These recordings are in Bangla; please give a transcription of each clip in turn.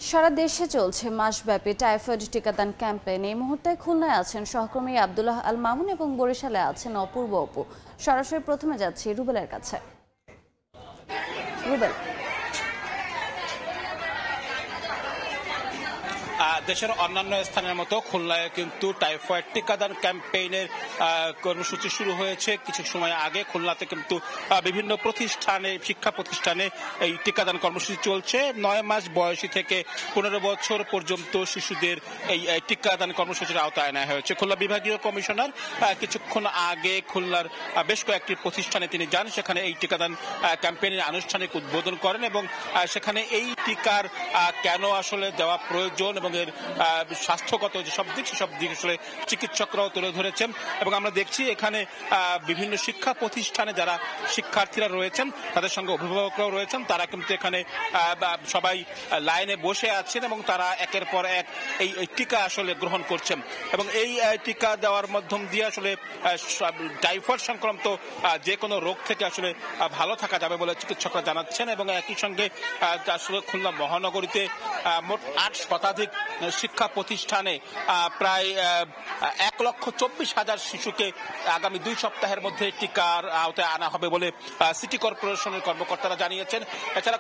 সারা দেশে চলছে মাসব্যাপী টাইফয়েড টিকাদান ক্যাম্পেইন। এই মুহূর্তে খুলনায় আছেন সহকর্মী আব্দুল্লাহ আল মামুন এবং বরিশালে আছেন অপূর্ব অপু। সরাসরি প্রথমে যাচ্ছি রুবেলের কাছে। রুবেল, দেশের অন্যান্য স্থানের মতো খুলনায় কিন্তু টাইফয়েড টিকাদান ক্যাম্পেইনের কর্মসূচি শুরু হয়েছে। কিছু সময় আগে খুলনাতে কিন্তু বিভিন্ন প্রতিষ্ঠানে, শিক্ষা প্রতিষ্ঠানে এই টিকাদান কর্মসূচি চলছে। 9 মাস বয়সী থেকে 15 বছর পর্যন্ত শিশুদের এই টিকাদান কর্মসূচির আওতায় আনা হয়েছে। খুলনা বিভাগীয় কমিশনার কিছুক্ষণ আগে খুলনার বেশ কয়েকটি প্রতিষ্ঠানে তিনি যান, সেখানে এই টিকাদান ক্যাম্পেইনের আনুষ্ঠানিক উদ্বোধন করেন এবং সেখানে এই টিকার কেন আসলে দেওয়া প্রয়োজন এবং এর স্বাস্থ্যগত যেসব দিক, সেসব দিক আসলে চিকিৎসকরাও তুলে ধরেছেন। এবং আমরা দেখছি এখানে বিভিন্ন শিক্ষা প্রতিষ্ঠানে যারা শিক্ষার্থীরা রয়েছেন, তাদের সঙ্গে অভিভাবকরাও রয়েছেন, তারা কিন্তু এখানে সবাই লাইনে বসে আছেন এবং তারা একের পর এক এই টিকা আসলে গ্রহণ করছেন। এবং এই টিকা দেওয়ার মাধ্যম দিয়ে আসলে টাইফয়েড সংক্রান্ত যে কোনো রোগ থেকে আসলে ভালো থাকা যাবে বলে চিকিৎসকরা জানাচ্ছেন। এবং একই সঙ্গে আসলে খুলনা মহানগরীতে মোট 8 শতাধিক শিক্ষা প্রতিষ্ঠানে প্রায় 1,24,000 শিশুকে আগামী 2 সপ্তাহের মধ্যে টিকার আওতায় আনা হবে বলে সিটি কর্পোরেশনের কর্মকর্তারা জানিয়েছেন। এছাড়া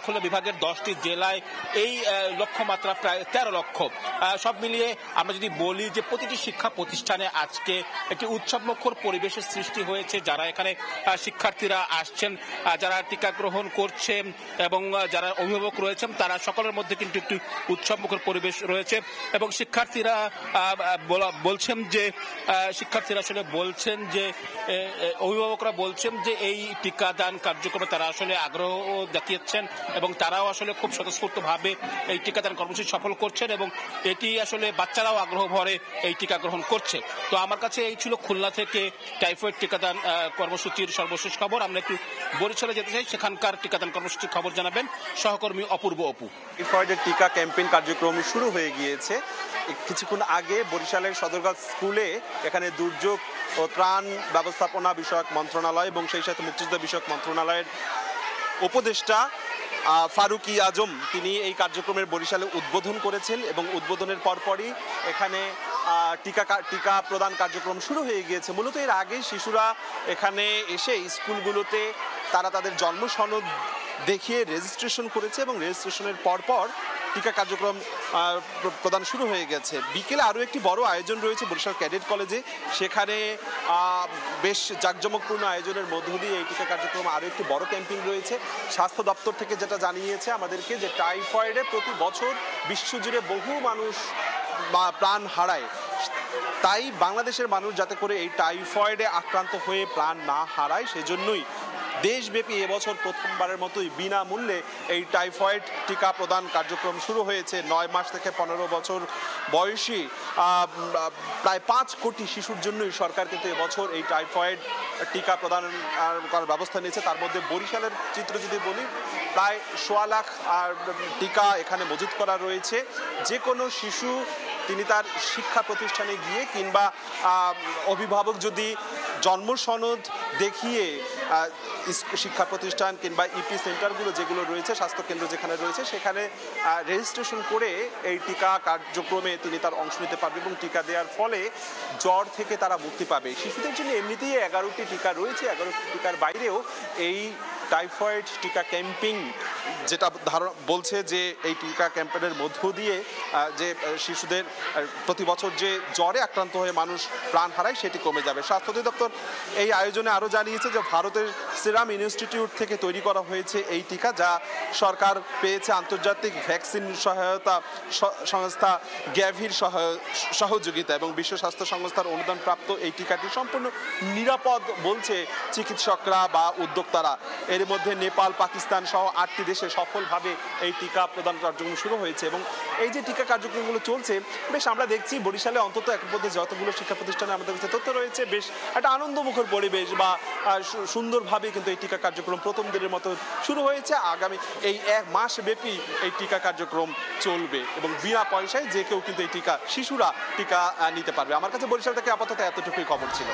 খুলনা বিভাগের 10টি জেলায় এই লক্ষ্যমাত্রা প্রায় 13 লক্ষ। সব মিলিয়ে আমরা যদি বলি যে প্রতিটি শিক্ষা প্রতিষ্ঠানে আজকে একটি উৎসবমুখর পরিবেশের সৃষ্টি হয়েছে। যারা এখানে শিক্ষার্থীরা আসছেন, যারা টিকা গ্রহণ করছেন এবং যারা অভিভাবক রয়েছেন, তারা সকলের মধ্যে কিন্তু একটি উৎসবমুখর পরিবেশ রয়েছে। এবং শিক্ষার্থীরা আসলে বলছেন যে অভিভাবকরা বলছেন যে এই টিকাদান কার্যক্রমে তারা আসলে আগ্রহ দেখিয়েছেন এবং তারাও আসলে খুব স্বতঃস্ফূর্তভাবে এই টিকাদান কর্মসূচি সফল করছেন এবং এটি আসলে বাচ্চারাও আগ্রহ ভরে এই টিকা গ্রহণ করছে। তো আমার কাছে এই ছিল খুলনা থেকে টাইফয়েড টিকাদান কর্মসূচির সর্বশেষ খবর। আমরা একটু বরিশালে যেতে চাই, সেখানকার টিকাদান কর্মসূচির খবর জানাবেন সহকর্মী অপূর্ব অপু। টাইফয়েডের টিকা ক্যাম্পেইন কার্যক্রম শুরু হয়ে গিয়েছে। কিছুক্ষণ আগে বরিশালের সদরঘাট স্কুলে এখানে দুর্যোগ ও ত্রাণ ব্যবস্থাপনা বিষয়ক মন্ত্রণালয় এবং সেই সাথে মুক্তিযোদ্ধা বিষয়ক মন্ত্রণালয়ের উপদেষ্টা ফারুক আজম তিনি এই কার্যক্রমের বরিশালে উদ্বোধন করেছেন এবং উদ্বোধনের পরপরই এখানে টিকা প্রদান কার্যক্রম শুরু হয়ে গিয়েছে। মূলত এর আগে শিশুরা এখানে এসে স্কুলগুলোতে তারা তাদের জন্ম সনদ দেখিয়ে রেজিস্ট্রেশন করেছে এবং রেজিস্ট্রেশনের পরপর টিকা কার্যক্রম প্রদান শুরু হয়ে গেছে। বিকেলে আরও একটি বড় আয়োজন রয়েছে বরিশাল ক্যাডেট কলেজে। সেখানে বেশ জাঁকজমকপূর্ণ আয়োজনের মধ্য দিয়ে এই টিকা কার্যক্রম আরও একটি বড় ক্যাম্পেইন রয়েছে। স্বাস্থ্য দপ্তর থেকে যেটা জানিয়েছে আমাদেরকে যে টাইফয়েডে প্রতি বছর বিশ্বজুড়ে বহু মানুষ প্রাণ হারায়, তাই বাংলাদেশের মানুষ যাতে করে এই টাইফয়েডে আক্রান্ত হয়ে প্রাণ না হারায় সেজন্যই দেশব্যাপী এবছর প্রথমবারের মতোই বিনামূল্যে এই টাইফয়েড টিকা প্রদান কার্যক্রম শুরু হয়েছে। 9 মাস থেকে 15 বছর বয়সী প্রায় 5 কোটি শিশুর জন্যই সরকার কিন্তু এবছর এই টাইফয়েড টিকা প্রদান করার ব্যবস্থা নিয়েছে। তার মধ্যে বরিশালের চিত্র যদি বলি, প্রায় 1.25 লাখ টিকা এখানে মজুত করা রয়েছে। যে কোনো শিশু তিনি তার শিক্ষা প্রতিষ্ঠানে গিয়ে কিংবা অভিভাবক যদি জন্ম সনদ দেখিয়ে শিক্ষা প্রতিষ্ঠান কিংবা ইপি সেন্টারগুলো যেগুলো রয়েছে, স্বাস্থ্যকেন্দ্র যেখানে রয়েছে, সেখানে রেজিস্ট্রেশন করে এই টিকা কার্যক্রমে তিনি তার অংশ নিতে পারবে এবং টিকা দেওয়ার ফলে জ্বর থেকে তারা মুক্তি পাবে। শিশুদের জন্য এমনিতেই 11টি টিকা রয়েছে। 11টি টিকার বাইরেও এই টাইফয়েড টিকা ক্যাম্পেইন যেটা বলছে যে এই টিকা ক্যাম্পেইনের মধ্য দিয়ে যে শিশুদের প্রতি বছর যে জ্বরে আক্রান্ত হয়ে মানুষ প্রাণ হারায় সেটি কমে যাবে। স্বাস্থ্য অধিদপ্তর এই আয়োজনে আরও জানিয়েছে যে ভারতের সিরাম ইনস্টিটিউট থেকে তৈরি করা হয়েছে এই টিকা, যা সরকার পেয়েছে আন্তর্জাতিক ভ্যাকসিন সহায়তা সংস্থা গ্যাভির সহযোগিতা এবং বিশ্ব স্বাস্থ্য সংস্থার অনুদানপ্রাপ্ত এই টিকাটি সম্পূর্ণ নিরাপদ বলছে চিকিৎসকরা বা উদ্যোক্তারা। এর মধ্যে নেপাল, পাকিস্তান সহ 8টি দেশে সফলভাবে এই টিকা প্রদান কার্যক্রম শুরু হয়েছে এবং এই যে টিকা কার্যক্রমগুলো চলছে বেশ আমরা দেখছি বরিশালে অন্তত এক মধ্যে যতগুলো শিক্ষা প্রতিষ্ঠানে আমাদের কাছে তথ্য রয়েছে, বেশ একটা আনন্দমুখর পরিবেশ বা সুন্দরভাবে কিন্তু এই টিকা কার্যক্রম প্রথম দিনের মতো শুরু হয়েছে। আগামী এই 1 মাস ব্যাপী এই টিকা কার্যক্রম চলবে এবং বিনা পয়সায় যে কেউ কিন্তু এই শিশুরা টিকা নিতে পারবে। আমার কাছে বরিশাল থেকে আপাতত এতটুকুই খবর ছিল।